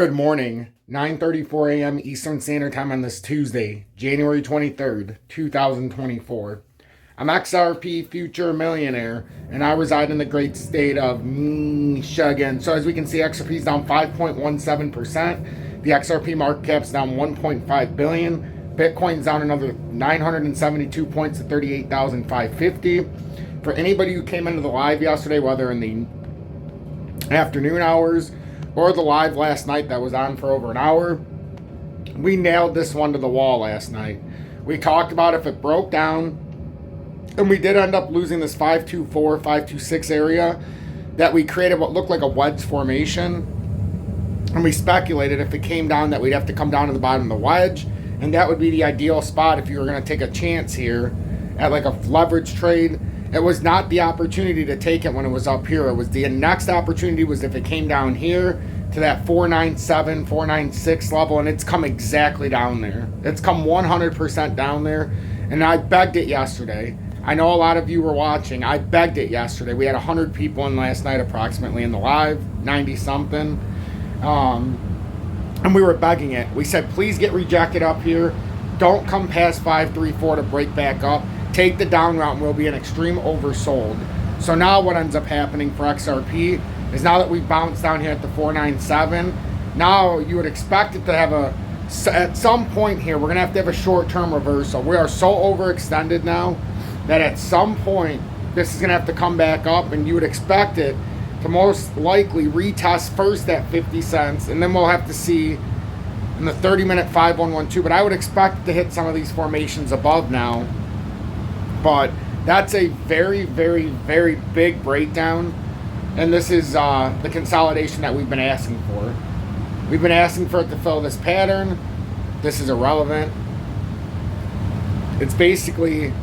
Good morning, 9:34 a.m. Eastern Standard Time on this Tuesday, January 23rd, 2024. I'm XRP Future Millionaire, and I reside in the great state of Michigan. So as we can see, XRP is down 5.17%. The XRP market cap is down 1.5 billion. Bitcoin's down another 972 points to 38,550. For anybody who came into the live yesterday, whether in the afternoon hours or the live last night that was on for over an hour, we nailed this one to the wall last night. We talked about if it broke down, and we did end up losing this 524, 526 area, that we created what looked like a wedge formation. And we speculated if it came down that we'd have to come down to the bottom of the wedge, and that would be the ideal spot if you were going to take a chance here at like a leverage trade. It was not the opportunity to take it when it was up here. It was the next opportunity was if it came down here to that 497, 496 level, and it's come exactly down there. It's come 100% down there, and I begged it yesterday. I know a lot of you were watching. I begged it yesterday. We had 100 people in last night approximately in the live, 90 something, and we were begging it. We said, please get rejected up here. Don't come past 534 to break back up. Take the down route and we'll be an extreme oversold. So now what ends up happening for XRP is now that we bounced down here at the 497, now you would expect it to have at some point here, we're going to have a short-term reversal. We are so overextended now that at some point this is going to have to come back up, and you would expect it to most likely retest first at 50 cents, and then we'll have to see in the 30-minute 5112, but I would expect it to hit some of these formations above now. But that's a very, very, very big breakdown. And this is the consolidation that we've been asking for. We've been asking for it to fill this pattern. This is irrelevant. It's basically,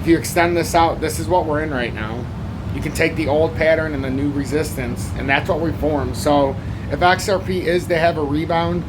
if you extend this out, this is what we're in right now. You can take the old pattern and the new resistance, and that's what we formed. So if XRP is to have a rebound,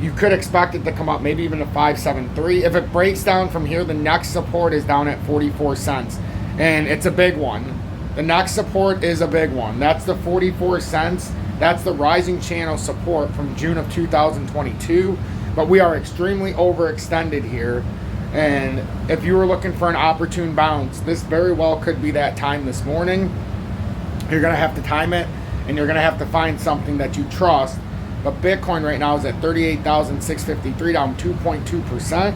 you could expect it to come up maybe even to 573. If it breaks down from here, the next support is down at 44 cents. And it's a big one. The next support is a big one. That's the 44 cents. That's the rising channel support from June of 2022. But we are extremely overextended here. And if you were looking for an opportune bounce, this very well could be that time this morning. You're going to have to time it, and you're going to have to find something that you trust. But Bitcoin right now is at 38,653, down 2.2%.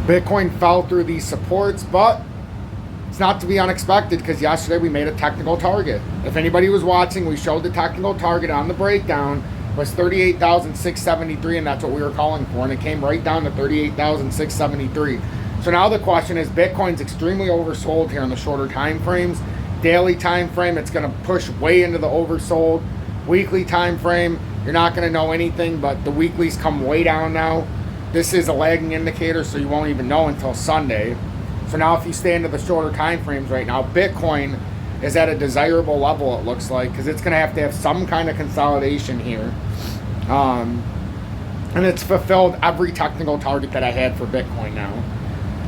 Bitcoin fell through these supports, but it's not to be unexpected because yesterday we made a technical target. If anybody was watching, we showed the technical target on the breakdown was 38,673, and that's what we were calling for, and it came right down to 38,673. So now the question is, Bitcoin's extremely oversold here in the shorter time frames. Daily time frame, it's going to push way into the oversold. Weekly time frame, you're not going to know anything, but the weeklies come way down now. This is a lagging indicator, so you won't even know until Sunday. So now if you stay into the shorter time frames right now, Bitcoin is at a desirable level, it looks like, because it's going to have some kind of consolidation here. And it's fulfilled every technical target that I had for Bitcoin now.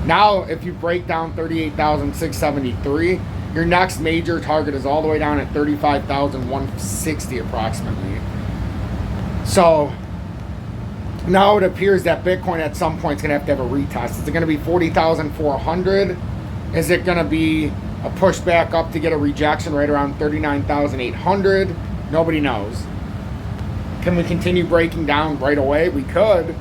Now, if you break down 38,673, your next major target is all the way down at 35,160 approximately. So now it appears that Bitcoin at some point is going to have a retest. Is it going to be 40,400? Is it going to be a push back up to get a rejection right around 39,800? Nobody knows. Can we continue breaking down right away? We could,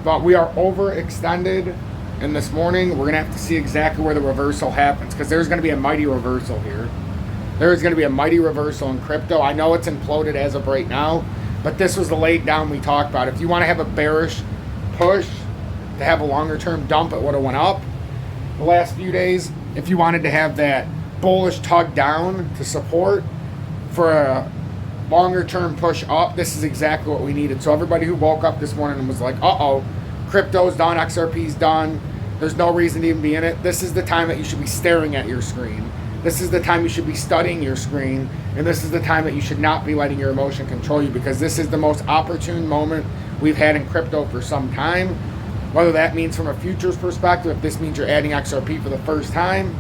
but we are overextended. And this morning, we're going to have to see exactly where the reversal happens, because there's going to be a mighty reversal here. There's going to be a mighty reversal in crypto. I know it's imploded as of right now, but this was the late down we talked about. If you want to have a bearish push, to have a longer term dump, it would have went up the last few days. If you wanted to have that bullish tug down to support for a longer term push up, this is exactly what we needed. So everybody who woke up this morning and was like, uh-oh, crypto's done, XRP's done, there's no reason to even be in it, this is the time that you should be staring at your screen. This is the time you should be studying your screen, and this is the time that you should not be letting your emotion control you, because this is the most opportune moment we've had in crypto for some time. Whether that means from a futures perspective, if this means you're adding XRP for the first time,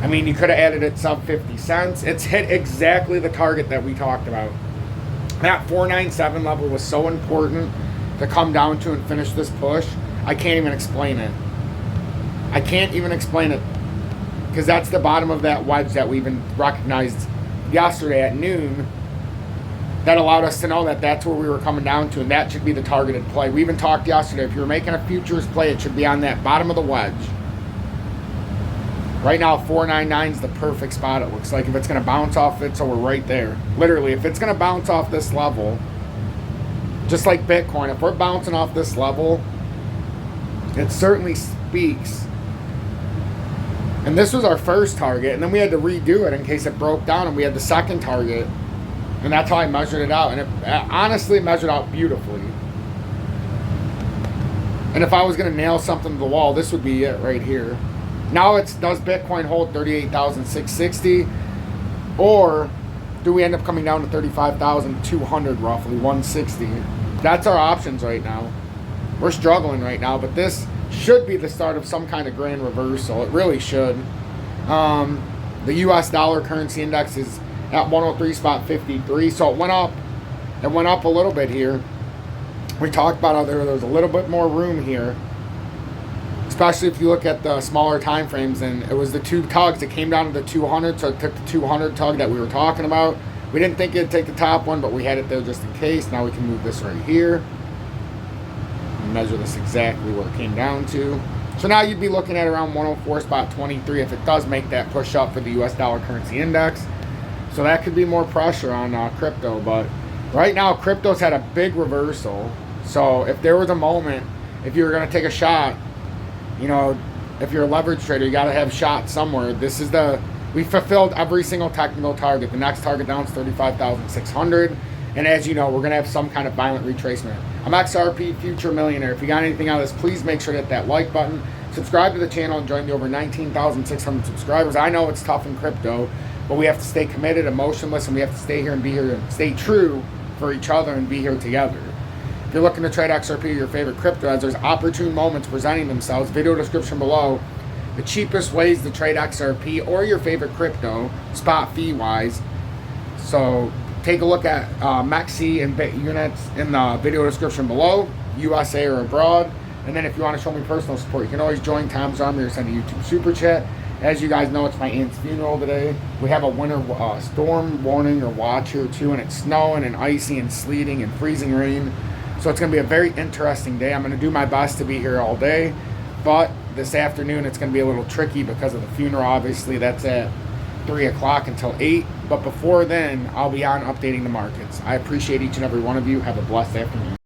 I mean, you could have added it sub 50 cents. It's hit exactly the target that we talked about. That 497 level was so important to come down to and finish this push. I can't even explain it. I can't even explain it, because that's the bottom of that wedge that we even recognized yesterday at noon. That allowed us to know that that's where we were coming down to, and that should be the targeted play. We even talked yesterday, if you were making a futures play, it should be on that bottom of the wedge. Right now, 499 is the perfect spot, it looks like. If it's going to bounce off it, so we're right there. Literally, if it's going to bounce off this level, just like Bitcoin, if we're bouncing off this level, it certainly speaks. And this was our first target, and then we had to redo it in case it broke down, and we had the second target. And that's how I measured it out. And it honestly measured out beautifully. And if I was going to nail something to the wall, this would be it right here. Now it's, does Bitcoin hold 38,660? Or do we end up coming down to 35,200 roughly, 160? That's our options right now. We're struggling right now, but this should be the start of some kind of grand reversal. It really should. The US dollar currency index is at 103.53, so it went up. It went up a little bit here. We talked about how there was a little bit more room here, especially if you look at the smaller time frames. And it was the two tugs that came down to the 200, so it took the 200 tug that we were talking about. We didn't think it'd take the top one, but we had it there just in case. Now we can move this right here and measure this exactly where it came down to. So now you'd be looking at around 104.23 if it does make that push up for the US dollar currency index. So that could be more pressure on crypto. But right now, crypto's had a big reversal. So if there was a moment, if you were going to take a shot, you know, if you're a leverage trader, you got to have shots somewhere. This is we fulfilled every single technical target. The next target down is 35,600. And as you know, we're going to have some kind of violent retracement. I'm XRP Future Millionaire. If you got anything out of this, please make sure to hit that like button. Subscribe to the channel and join the over 19,600 subscribers. I know it's tough in crypto, but we have to stay committed, emotionless, and we have to stay here and be here and stay true for each other and be here together. If you're looking to trade XRP or your favorite crypto, as there's opportune moments presenting themselves, video description below, the cheapest ways to trade XRP or your favorite crypto, spot fee-wise. So take a look at MEXC and BITUNIX in the video description below, USA or abroad. And then if you want to show me personal support, you can always join Tom's Army or send a YouTube super chat. As you guys know, it's my aunt's funeral today. We have a winter storm warning or watch here too, and it's snowing and icy and sleeting and freezing rain. So it's going to be a very interesting day. I'm going to do my best to be here all day, but this afternoon it's going to be a little tricky because of the funeral. Obviously, that's at 3 o'clock until 8, but before then, I'll be on updating the markets. I appreciate each and every one of you. Have a blessed afternoon.